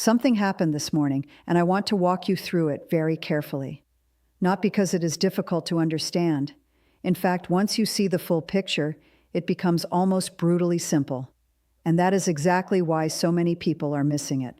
Something happened this morning, and I want to walk you through it very carefully. Not because it is difficult to understand. In fact, once you see the full picture, it becomes almost brutally simple. And that is exactly why so many people are missing it.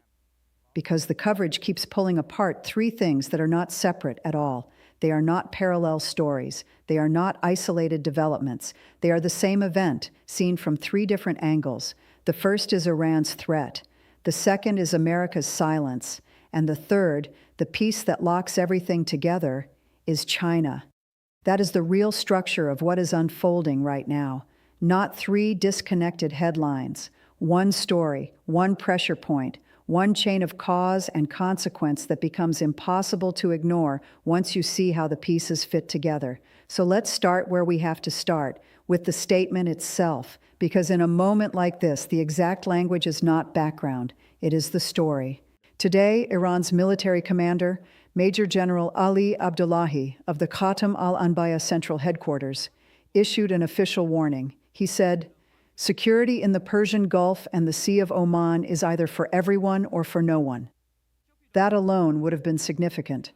Because the coverage keeps pulling apart three things that are not separate at all. They are not parallel stories. They are not isolated developments. They are the same event, seen from three different angles. The first is Iran's threat. The second is America's silence. And the third, the piece that locks everything together, is China. That is the real structure of what is unfolding right now. Not three disconnected headlines. One story, one pressure point, one chain of cause and consequence that becomes impossible to ignore once you see how the pieces fit together. So let's start where we have to start, with the statement itself, because in a moment like this, the exact language is not background, it is the story. Today, Iran's military commander, Major General Ali Abdullahi of the Khatam al-Anbiya Central Headquarters, issued an official warning. He said, "Security in the Persian Gulf and the Sea of Oman is either for everyone or for no one." That alone would have been significant.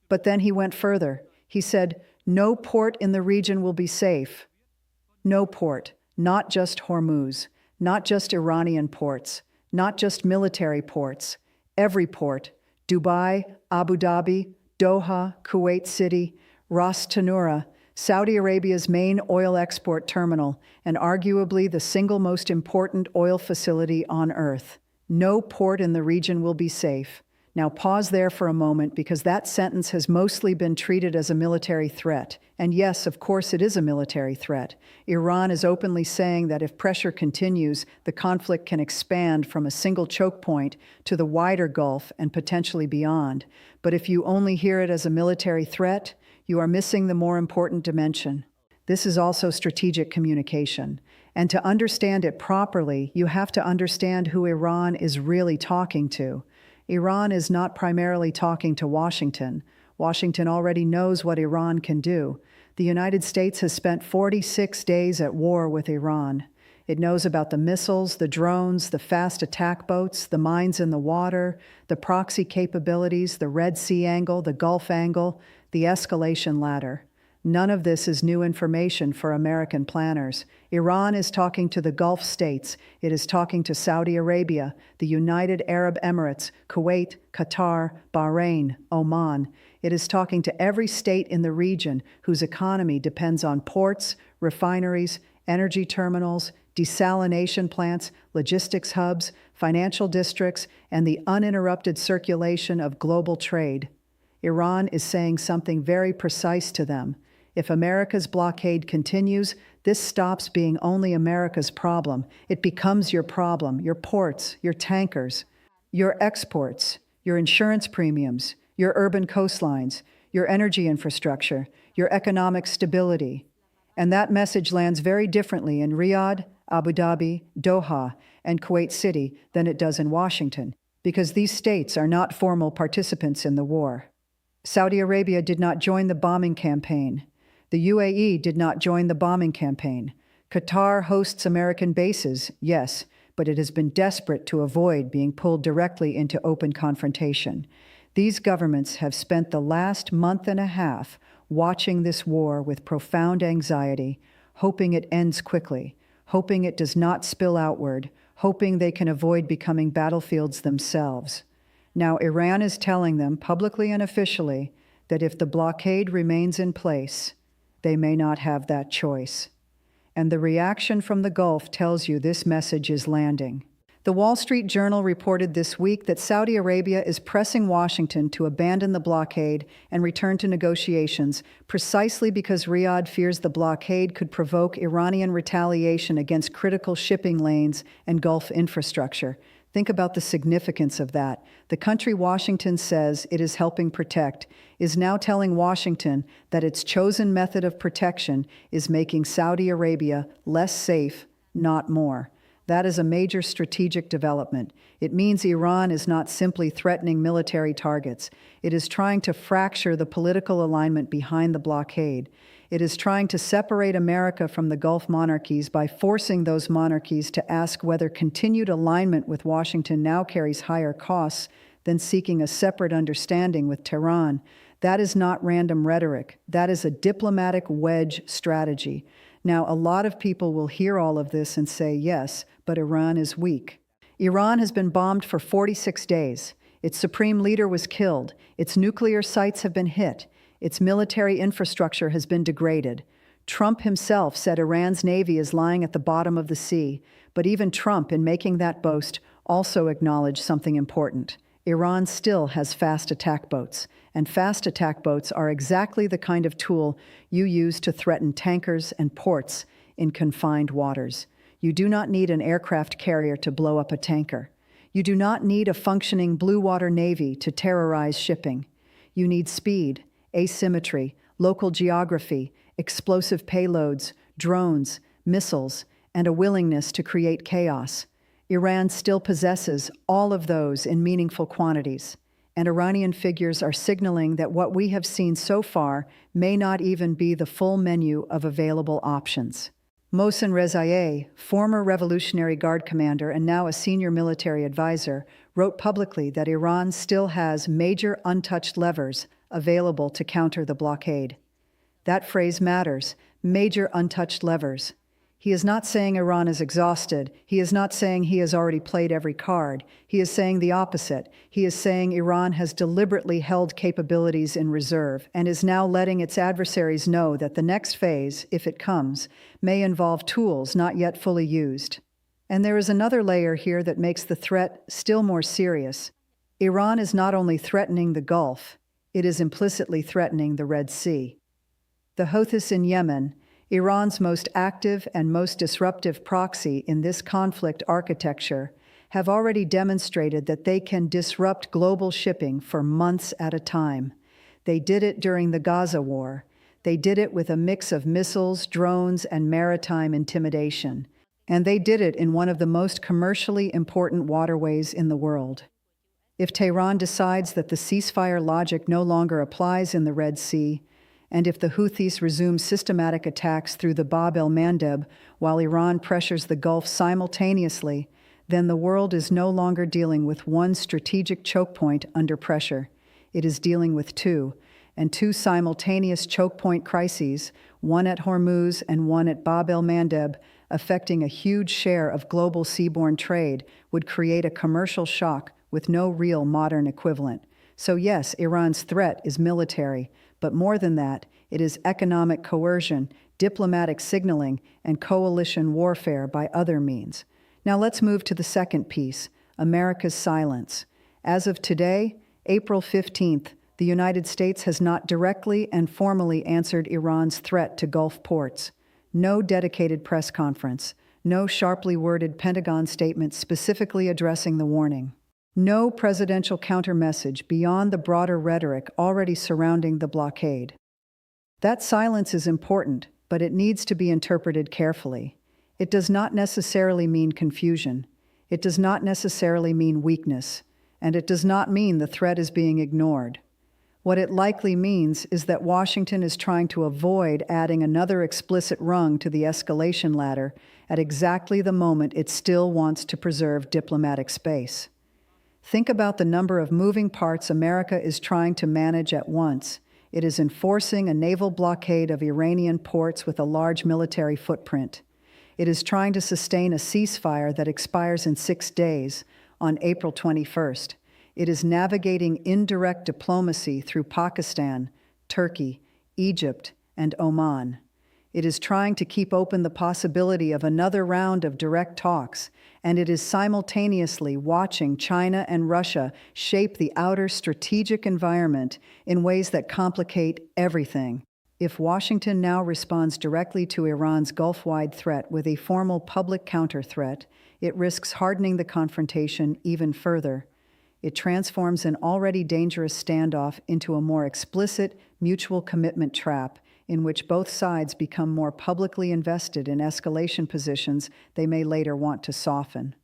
But then he went further. He said, "No port in the region will be safe." No port, not just Hormuz, not just Iranian ports, not just military ports, every port, Dubai, Abu Dhabi, Doha, Kuwait City, Ras Tanura, Saudi Arabia's main oil export terminal, and arguably the single most important oil facility on Earth. No port in the region will be safe. Now pause there for a moment, because that sentence has mostly been treated as a military threat. And yes, of course it is a military threat. Iran is openly saying that if pressure continues, the conflict can expand from a single choke point to the wider Gulf and potentially beyond. But if you only hear it as a military threat, you are missing the more important dimension. This is also strategic communication. And to understand it properly, you have to understand who Iran is really talking to. Iran is not primarily talking to Washington. Washington already knows what Iran can do. The United States has spent 46 days at war with Iran. It knows about the missiles, the drones, the fast attack boats, the mines in the water, the proxy capabilities, the Red Sea angle, the Gulf angle, the escalation ladder. None of this is new information for American planners. Iran is talking to the Gulf states. It is talking to Saudi Arabia, the United Arab Emirates, Kuwait, Qatar, Bahrain, Oman. It is talking to every state in the region whose economy depends on ports, refineries, energy terminals, desalination plants, logistics hubs, financial districts, and the uninterrupted circulation of global trade. Iran is saying something very precise to them. If America's blockade continues, this stops being only America's problem. It becomes your problem, your ports, your tankers, your exports, your insurance premiums, your urban coastlines, your energy infrastructure, your economic stability. And that message lands very differently in Riyadh, Abu Dhabi, Doha, and Kuwait City than it does in Washington, because these states are not formal participants in the war. Saudi Arabia did not join the bombing campaign. The UAE did not join the bombing campaign. Qatar hosts American bases, yes, but it has been desperate to avoid being pulled directly into open confrontation. These governments have spent the last month and a half watching this war with profound anxiety, hoping it ends quickly, hoping it does not spill outward, hoping they can avoid becoming battlefields themselves. Now, Iran is telling them, publicly and officially, that if the blockade remains in place, they may not have that choice. And the reaction from the Gulf tells you this message is landing. The Wall Street Journal reported this week that Saudi Arabia is pressing Washington to abandon the blockade and return to negotiations, precisely because Riyadh fears the blockade could provoke Iranian retaliation against critical shipping lanes and Gulf infrastructure. Think about the significance of that. The country Washington says it is helping protect is now telling Washington that its chosen method of protection is making Saudi Arabia less safe, not more. That is a major strategic development. It means Iran is not simply threatening military targets. It is trying to fracture the political alignment behind the blockade. It is trying to separate America from the Gulf monarchies by forcing those monarchies to ask whether continued alignment with Washington now carries higher costs than seeking a separate understanding with Tehran. That is not random rhetoric. That is a diplomatic wedge strategy. Now, a lot of people will hear all of this and say, yes, but Iran is weak. Iran has been bombed for 46 days. Its supreme leader was killed. Its nuclear sites have been hit. Its military infrastructure has been degraded. Trump himself said Iran's navy is lying at the bottom of the sea. But even Trump, in making that boast, also acknowledged something important. Iran still has fast attack boats, and fast attack boats are exactly the kind of tool you use to threaten tankers and ports in confined waters. You do not need an aircraft carrier to blow up a tanker. You do not need a functioning blue water navy to terrorize shipping. You need speed, asymmetry, local geography, explosive payloads, drones, missiles, and a willingness to create chaos. Iran still possesses all of those in meaningful quantities, and Iranian figures are signaling that what we have seen so far may not even be the full menu of available options. Mohsen Rezaieh, former Revolutionary Guard commander and now a senior military advisor, wrote publicly that Iran still has major untouched levers available to counter the blockade. That phrase matters, major untouched levers. He is not saying Iran is exhausted. He is not saying he has already played every card. He is saying the opposite. He is saying Iran has deliberately held capabilities in reserve and is now letting its adversaries know that the next phase, if it comes, may involve tools not yet fully used. And there is another layer here that makes the threat still more serious. Iran is not only threatening the Gulf, it is implicitly threatening the Red Sea. The Houthis in Yemen, Iran's most active and most disruptive proxy in this conflict architecture, have already demonstrated that they can disrupt global shipping for months at a time. They did it during the Gaza war. They did it with a mix of missiles, drones, and maritime intimidation. And they did it in one of the most commercially important waterways in the world. If Tehran decides that the ceasefire logic no longer applies in the Red Sea, and if the Houthis resume systematic attacks through the Bab el-Mandeb while Iran pressures the Gulf simultaneously, then the world is no longer dealing with one strategic choke point under pressure. It is dealing with two, and two simultaneous choke point crises, one at Hormuz and one at Bab el-Mandeb, affecting a huge share of global seaborne trade, would create a commercial shock with no real modern equivalent. So yes, Iran's threat is military, but more than that, it is economic coercion, diplomatic signaling, and coalition warfare by other means. Now let's move to the second piece, America's silence. As of today, April 15th, the United States has not directly and formally answered Iran's threat to Gulf ports. No dedicated press conference, no sharply worded Pentagon statement specifically addressing the warning. No presidential counter-message beyond the broader rhetoric already surrounding the blockade. That silence is important, but it needs to be interpreted carefully. It does not necessarily mean confusion. It does not necessarily mean weakness. And it does not mean the threat is being ignored. What it likely means is that Washington is trying to avoid adding another explicit rung to the escalation ladder at exactly the moment it still wants to preserve diplomatic space. Think about the number of moving parts America is trying to manage at once. It is enforcing a naval blockade of Iranian ports with a large military footprint. It is trying to sustain a ceasefire that expires in 6 days, on April 21st. It is navigating indirect diplomacy through Pakistan, Turkey, Egypt, and Oman. It is trying to keep open the possibility of another round of direct talks, and it is simultaneously watching China and Russia shape the outer strategic environment in ways that complicate everything. If Washington now responds directly to Iran's Gulf-wide threat with a formal public counter-threat, it risks hardening the confrontation even further. It transforms an already dangerous standoff into a more explicit, mutual commitment trap in which both sides become more publicly invested in escalation positions they may later want to soften.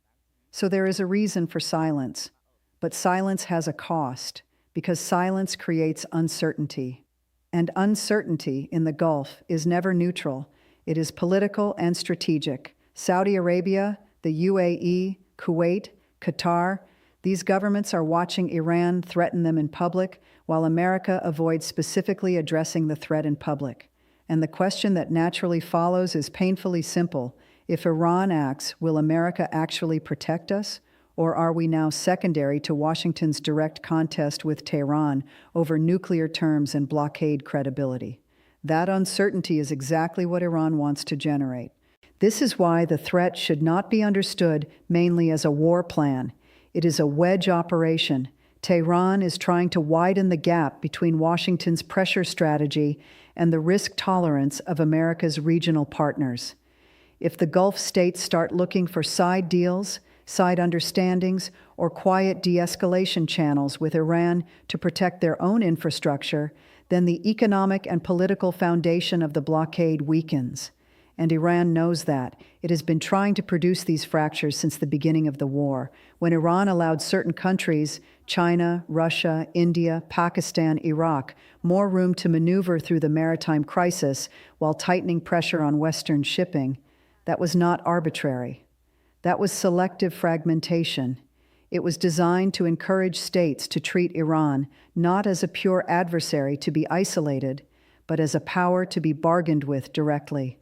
So there is a reason for silence, but silence has a cost, because silence creates uncertainty. And uncertainty in the Gulf is never neutral. It is political and strategic. Saudi Arabia, the UAE, Kuwait, Qatar, these governments are watching Iran threaten them in public, while America avoids specifically addressing the threat in public. And the question that naturally follows is painfully simple. If Iran acts, will America actually protect us? Or are we now secondary to Washington's direct contest with Tehran over nuclear terms and blockade credibility? That uncertainty is exactly what Iran wants to generate. This is why the threat should not be understood mainly as a war plan. It is a wedge operation. Tehran is trying to widen the gap between Washington's pressure strategy and the risk tolerance of America's regional partners. If the Gulf states start looking for side deals, side understandings, or quiet de-escalation channels with Iran to protect their own infrastructure, then the economic and political foundation of the blockade weakens. And Iran knows that. It has been trying to produce these fractures since the beginning of the war, when Iran allowed certain countries, China, Russia, India, Pakistan, Iraq, more room to maneuver through the maritime crisis while tightening pressure on Western shipping. That was not arbitrary. That was selective fragmentation. It was designed to encourage states to treat Iran not as a pure adversary to be isolated, but as a power to be bargained with directly.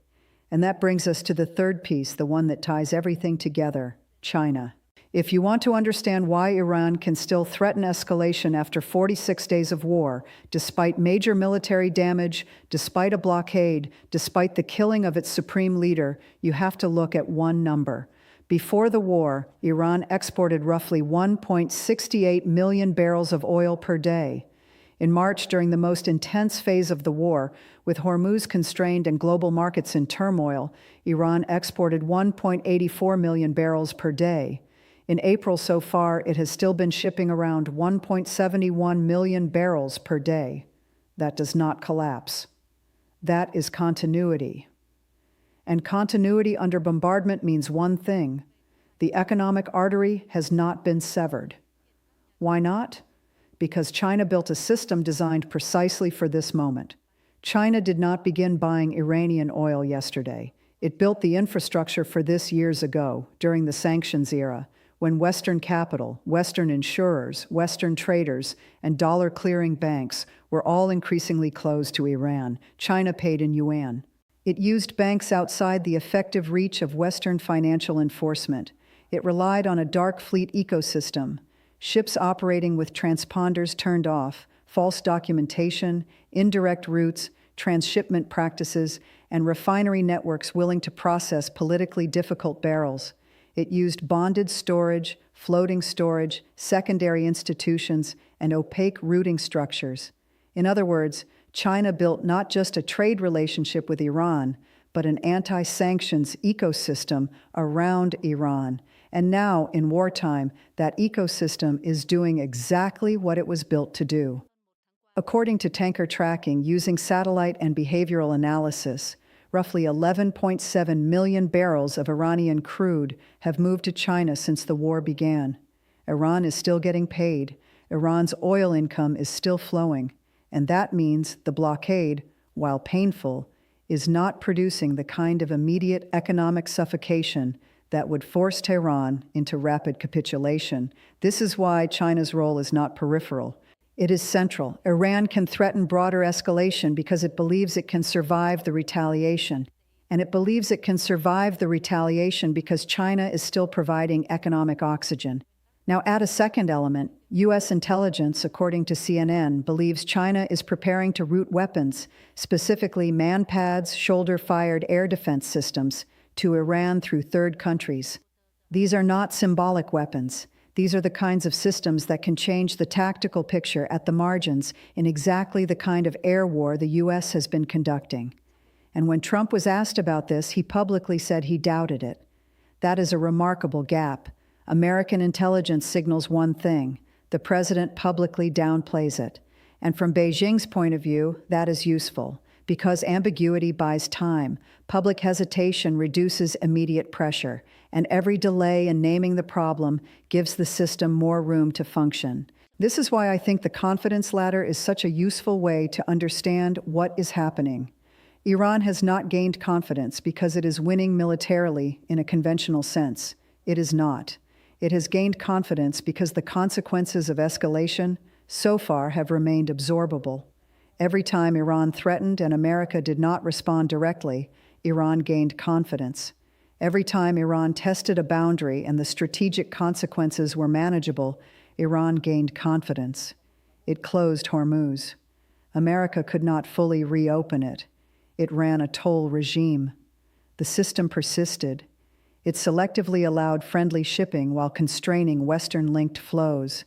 And that brings us to the third piece, the one that ties everything together, China. If you want to understand why Iran can still threaten escalation after 46 days of war, despite major military damage, despite a blockade, despite the killing of its supreme leader, you have to look at one number. Before the war, Iran exported roughly 1.68 million barrels of oil per day. In March, during the most intense phase of the war, with Hormuz constrained and global markets in turmoil, Iran exported 1.84 million barrels per day. In April so far, it has still been shipping around 1.71 million barrels per day. That does not collapse. That is continuity. And continuity under bombardment means one thing: the economic artery has not been severed. Why not? Because China built a system designed precisely for this moment. China did not begin buying Iranian oil yesterday. It built the infrastructure for this years ago, during the sanctions era, when Western capital, Western insurers, Western traders, and dollar-clearing banks were all increasingly closed to Iran. China paid in yuan. It used banks outside the effective reach of Western financial enforcement. It relied on a dark fleet ecosystem, ships operating with transponders turned off, false documentation, indirect routes, transshipment practices, and refinery networks willing to process politically difficult barrels. It used bonded storage, floating storage, secondary institutions, and opaque routing structures. In other words, China built not just a trade relationship with Iran, but an anti-sanctions ecosystem around Iran. And now, in wartime, that ecosystem is doing exactly what it was built to do. According to tanker tracking using satellite and behavioral analysis, roughly 11.7 million barrels of Iranian crude have moved to China since the war began. Iran is still getting paid. Iran's oil income is still flowing. And that means the blockade, while painful, is not producing the kind of immediate economic suffocation that would force Tehran into rapid capitulation. This is why China's role is not peripheral. It is central. Iran can threaten broader escalation because it believes it can survive the retaliation. And it believes it can survive the retaliation because China is still providing economic oxygen. Now add a second element. U.S. intelligence, according to CNN, believes China is preparing to route weapons, specifically man-pads, shoulder-fired air defense systems, to Iran through third countries. These are not symbolic weapons. These are the kinds of systems that can change the tactical picture at the margins in exactly the kind of air war the U.S. has been conducting. And when Trump was asked about this, he publicly said he doubted it. That is a remarkable gap. American intelligence signals one thing. The president publicly downplays it. And from Beijing's point of view, that is useful, because ambiguity buys time. Public hesitation reduces immediate pressure, and every delay in naming the problem gives the system more room to function. This is why I think the confidence ladder is such a useful way to understand what is happening. Iran has not gained confidence because it is winning militarily in a conventional sense. It is not. It has gained confidence because the consequences of escalation so far have remained absorbable. Every time Iran threatened and America did not respond directly, Iran gained confidence. Every time Iran tested a boundary and the strategic consequences were manageable, Iran gained confidence. It closed Hormuz. America could not fully reopen it. It ran a toll regime. The system persisted. It selectively allowed friendly shipping while constraining Western-linked flows.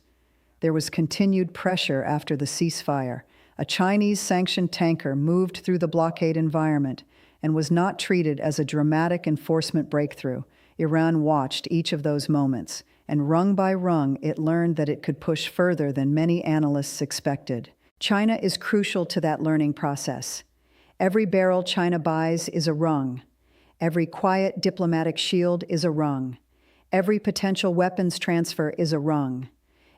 There was continued pressure after the ceasefire. A Chinese-sanctioned tanker moved through the blockade environment and was not treated as a dramatic enforcement breakthrough. Iran watched each of those moments, and rung by rung it learned that it could push further than many analysts expected. China is crucial to that learning process. Every barrel China buys is a rung. Every quiet diplomatic shield is a rung. Every potential weapons transfer is a rung.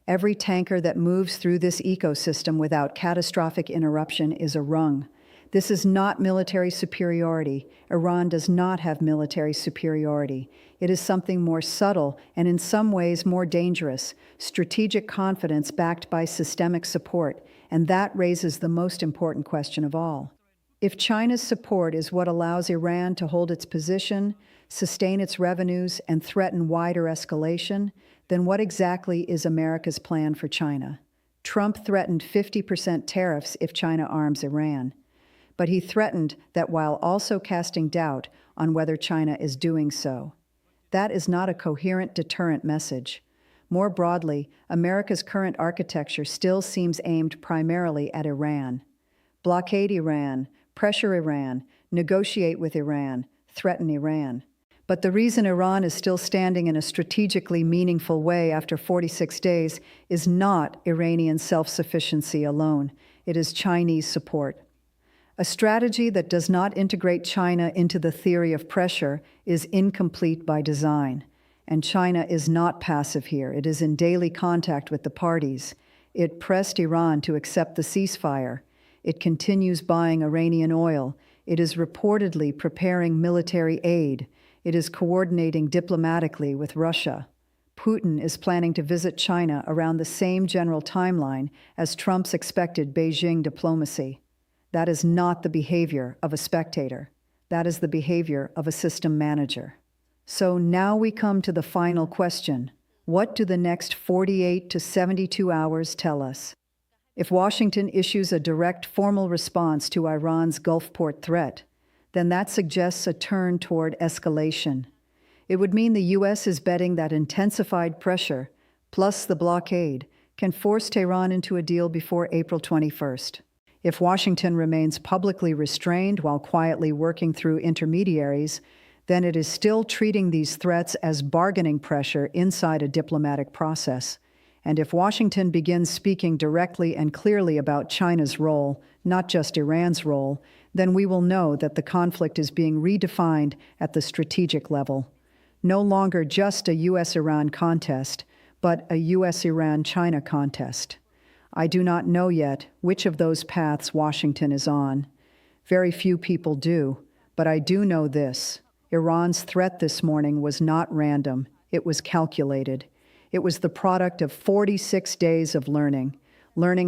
Every tanker that moves through this ecosystem without catastrophic interruption is a rung. This is not military superiority. Iran does not have military superiority. It is something more subtle and in some ways more dangerous, strategic confidence backed by systemic support, and that raises the most important question of all. If China's support is what allows Iran to hold its position, sustain its revenues, and threaten wider escalation, then what exactly is America's plan for China? Trump threatened 50% tariffs if China arms Iran. But he threatened that while also casting doubt on whether China is doing so. That is not a coherent deterrent message. More broadly, America's current architecture still seems aimed primarily at Iran. Blockade Iran, pressure Iran, negotiate with Iran, threaten Iran. But the reason Iran is still standing in a strategically meaningful way after 46 days is not Iranian self-sufficiency alone. It is Chinese support. A strategy that does not integrate China into the theory of pressure is incomplete by design. And China is not passive here. It is in daily contact with the parties. It pressed Iran to accept the ceasefire. It continues buying Iranian oil. It is reportedly preparing military aid. It is coordinating diplomatically with Russia. Putin is planning to visit China around the same general timeline as Trump's expected Beijing diplomacy. That is not the behavior of a spectator. That is the behavior of a system manager. So now we come to the final question. What do the next 48 to 72 hours tell us? If Washington issues a direct formal response to Iran's Gulfport threat, then that suggests a turn toward escalation. It would mean the U.S. is betting that intensified pressure, plus the blockade, can force Tehran into a deal before April 21st. If Washington remains publicly restrained while quietly working through intermediaries, then it is still treating these threats as bargaining pressure inside a diplomatic process. And if Washington begins speaking directly and clearly about China's role, not just Iran's role, then we will know that the conflict is being redefined at the strategic level. No longer just a U.S.-Iran contest, but a U.S.-Iran-China contest. I do not know yet which of those paths Washington is on. Very few people do, but I do know this. Iran's threat this morning was not random. It was calculated. It was the product of 46 days of learning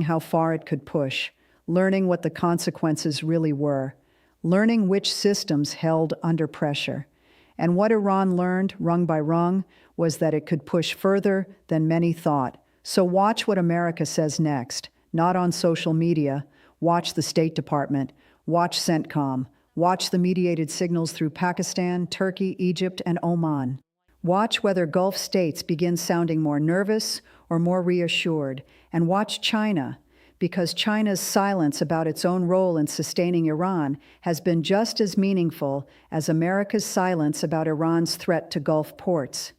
how far it could push, learning what the consequences really were, learning which systems held under pressure. And what Iran learned, rung by rung, was that it could push further than many thought. So watch what America says next, not on social media. Watch the State Department, watch CENTCOM, watch the mediated signals through Pakistan, Turkey, Egypt, and Oman. Watch whether Gulf states begin sounding more nervous or more reassured, and watch China, because China's silence about its own role in sustaining Iran has been just as meaningful as America's silence about Iran's threat to Gulf ports.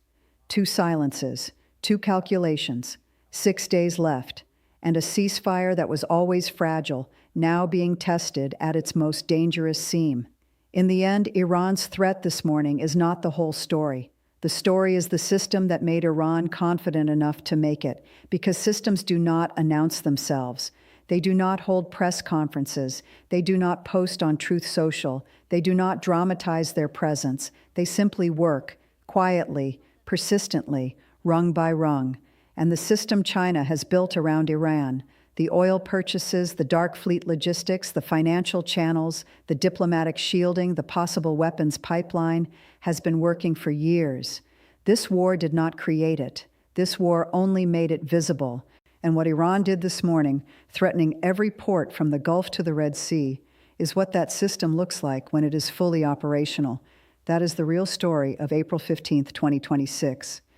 2 silences, 2 calculations, 6 days left, and a ceasefire that was always fragile, now being tested at its most dangerous seam. In the end, Iran's threat this morning is not the whole story. The story is the system that made Iran confident enough to make it, because systems do not announce themselves. They do not hold press conferences. They do not post on Truth Social. They do not dramatize their presence. They simply work, quietly, persistently, rung by rung. And the system China has built around Iran, the oil purchases, the dark fleet logistics, the financial channels, the diplomatic shielding, the possible weapons pipeline, has been working for years. This war did not create it. This war only made it visible. And what Iran did this morning, threatening every port from the Gulf to the Red Sea, is what that system looks like when it is fully operational. That is the real story of April 15th, 2026.